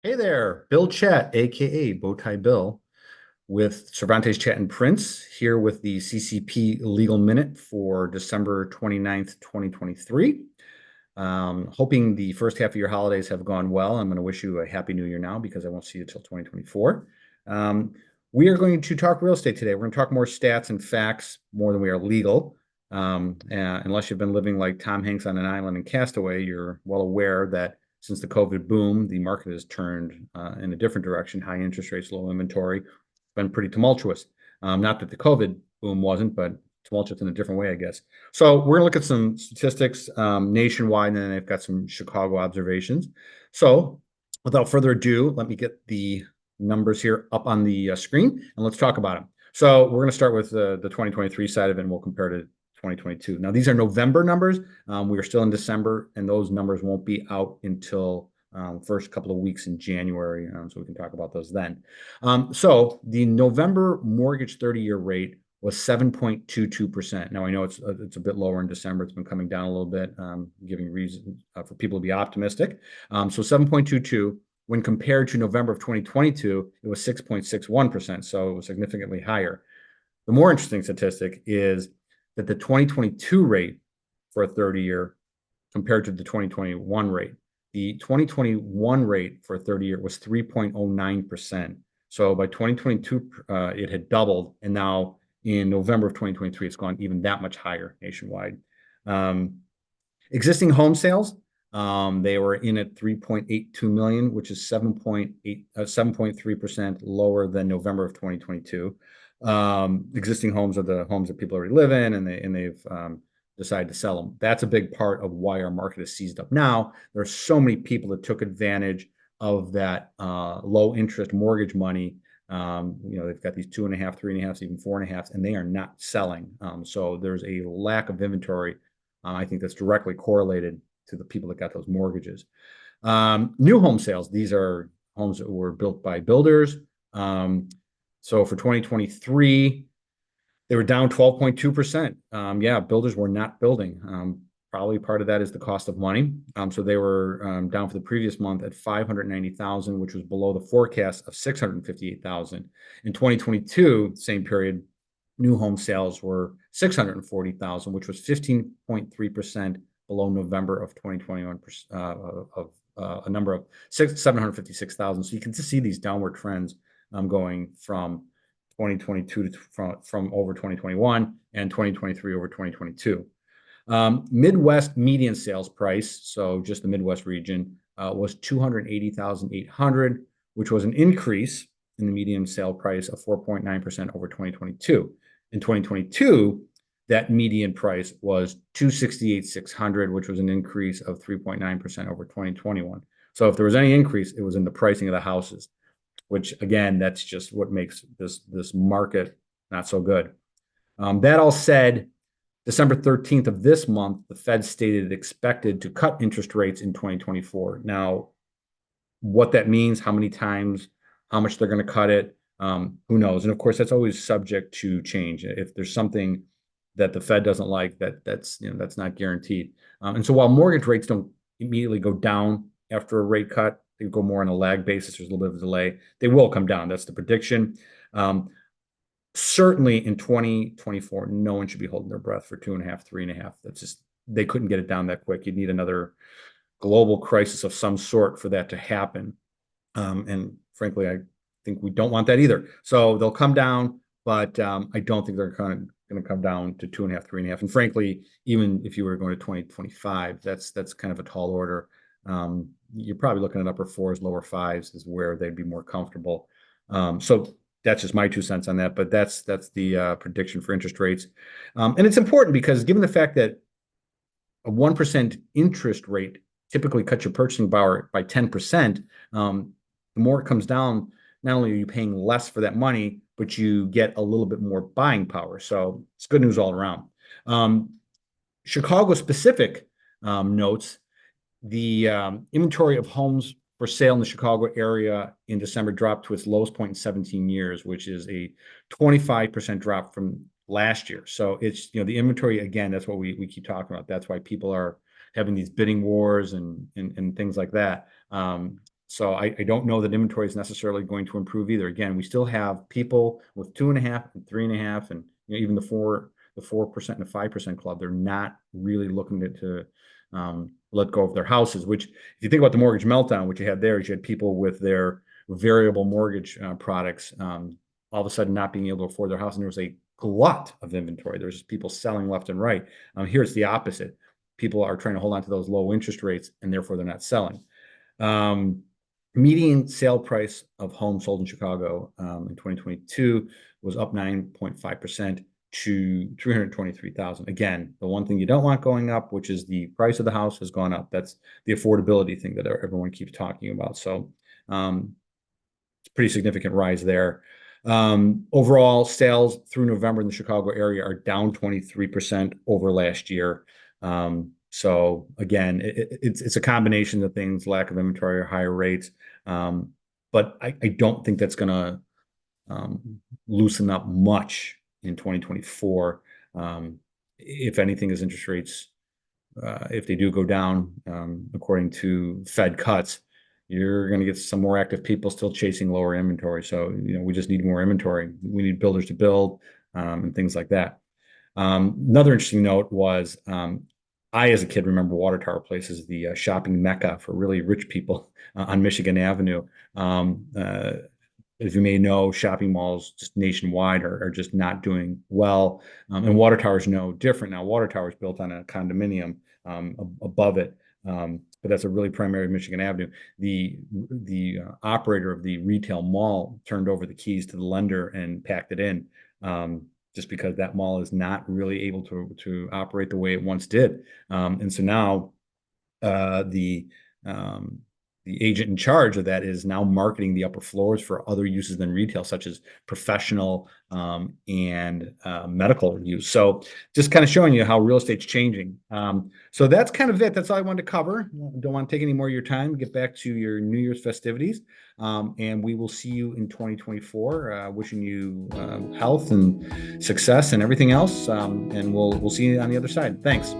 Hey there, Bill Chatt, aka Bowtie Bill, with Cervantes Chatt and Prince, here with the CCP Legal Minute for December 29th, 2023. Hoping the first half of your holidays have gone well. I'm going to wish you a happy new year now because I won't see you until 2024. Um, we are going to talk real estate today. We're going to talk more stats and facts more than we are legal. Unless you've been living like Tom Hanks on an island in Castaway, you're well aware that since the COVID boom, the market has turned in a different direction. High interest rates, low inventory, it's been pretty tumultuous. Not that the COVID boom wasn't, but tumultuous in a different way, I guess. So we're going to look at some statistics nationwide, and then I've got some Chicago observations. So without further ado, let me get the numbers here up on the screen, and let's talk about them. So we're going to start with the 2023 side of it, and we'll compare to 2022. Now, these are November numbers. We are still in December, and those numbers won't be out until first couple of weeks in January, so we can talk about those then. So the November mortgage 30-year rate was 7.22%. Now I know it's a bit lower in December. It's been coming down a little bit, giving reason for people to be optimistic. So 7.22. When compared to November of 2022, it was 6.61%. So it was significantly higher. The more interesting statistic is that the 2022 rate for a 30-year compared to the 2021 rate. The 2021 rate for a 30-year was 3.09%. So by 2022, it had doubled, and now in November of 2023, it's gone even that much higher nationwide. Existing home sales, they were in at 3.82 million, which is 7.3% lower than November of 2022. Existing homes are the homes that people already live in, and they've decided to sell them. That's a big part of why our market is seized up now. There are so many people that took advantage of that low interest mortgage money. They've got these 2.5, 3.5, even 4.5, and they are not selling. So there's a lack of inventory. I think that's directly correlated to the people that got those mortgages. New home sales, these are homes that were built by builders. So for 2023, they were down 12.2%. Builders were not building. Probably part of that is the cost of money. So they were down for the previous month at 590,000, which was below the forecast of 658,000. In 2022, same period, new home sales were 640,000, which was 15.3% below November of 2021 of a number of 756,000. So you can just see these downward trends going from 2022 to from over 2021 and 2023 over 2022. Midwest median sales price, so just the Midwest region, was 280,800, which was an increase in the median sale price of 4.9% over 2022. In 2022, that median price was 268,600, which was an increase of 3.9% over 2021. So if there was any increase, it was in the pricing of the houses, which again, that's just what makes this market not so good. That all said, December 13th of this month, the Fed stated it expected to cut interest rates in 2024. Now, what that means, how many times, how much they're going to cut it, who knows? And of course, that's always subject to change. If there's something that the Fed doesn't like, that's not guaranteed. And so while mortgage rates don't immediately go down after a rate cut, they go more on a lag basis. There's a little bit of a delay. They will come down. That's the prediction. Certainly in 2024, no one should be holding their breath for 2.5, 3.5. That's just, they couldn't get it down that quick. You'd need another global crisis of some sort for that to happen. And frankly, I think we don't want that either. So they'll come down, but I don't think they're going to come down to 2.5, 3.5. And frankly, even if you were going to 2025, that's kind of a tall order. You're probably looking at upper fours, lower fives is where they'd be more comfortable. So that's just my 2 cents on that, but that's the prediction for interest rates. And it's important because given the fact that a 1% interest rate typically cuts your purchasing power by 10%, the more it comes down, not only are you paying less for that money, but you get a little bit more buying power. So it's good news all around. Chicago specific notes, the inventory of homes for sale in the Chicago area in December dropped to its lowest point in 17 years, which is a 25% drop from last year. So it's, the inventory, again, that's what we keep talking about. That's why people are having these bidding wars and things like that. So I don't know that inventory is necessarily going to improve either. Again, we still have people with 2.5 and 3.5, and even the 4% and the 5% club. They're not really looking to let go of their houses. Which, if you think about the mortgage meltdown, what you had there is you had people with their variable mortgage products all of a sudden not being able to afford their house, and there was a glut of inventory. There's people selling left and right. Here it's the opposite. People are trying to hold on to those low interest rates, and therefore they're not selling. Median sale price of homes sold in Chicago in 2022 was up 9.5% to 323,000. Again, the one thing you don't want going up, which is the price of the house, has gone up. That's the affordability thing that everyone keeps talking about. So it's a pretty significant rise there. Overall, sales through November in the Chicago area are down 23% over last year. So again, it's a combination of things: lack of inventory or higher rates. But I don't think that's going to loosen up much in 2024. If anything, as interest rates, if they do go down, according to Fed cuts, you're going to get some more active people still chasing lower inventory. So, we just need more inventory. We need builders to build and things like that. Another interesting note was I, as a kid, remember Water Tower Place as the shopping mecca for really rich people on Michigan Avenue. As you may know, shopping malls just nationwide are just not doing well. And Water Tower is no different. Now, Water Tower is built on a condominium above it. But that's a really primary Michigan Avenue. The operator of the retail mall turned over the keys to the lender and packed it in, just because that mall is not really able to operate the way it once did. And so now the agent in charge of that is now marketing the upper floors for other uses than retail, such as professional and medical use. So just kind of showing you how real estate's changing. So that's kind of it. That's all I wanted to cover. Don't want to take any more of your time. Get back to your New Year's festivities. And we will see you in 2024. Wishing you health and success and everything else. And we'll see you on the other side. Thanks.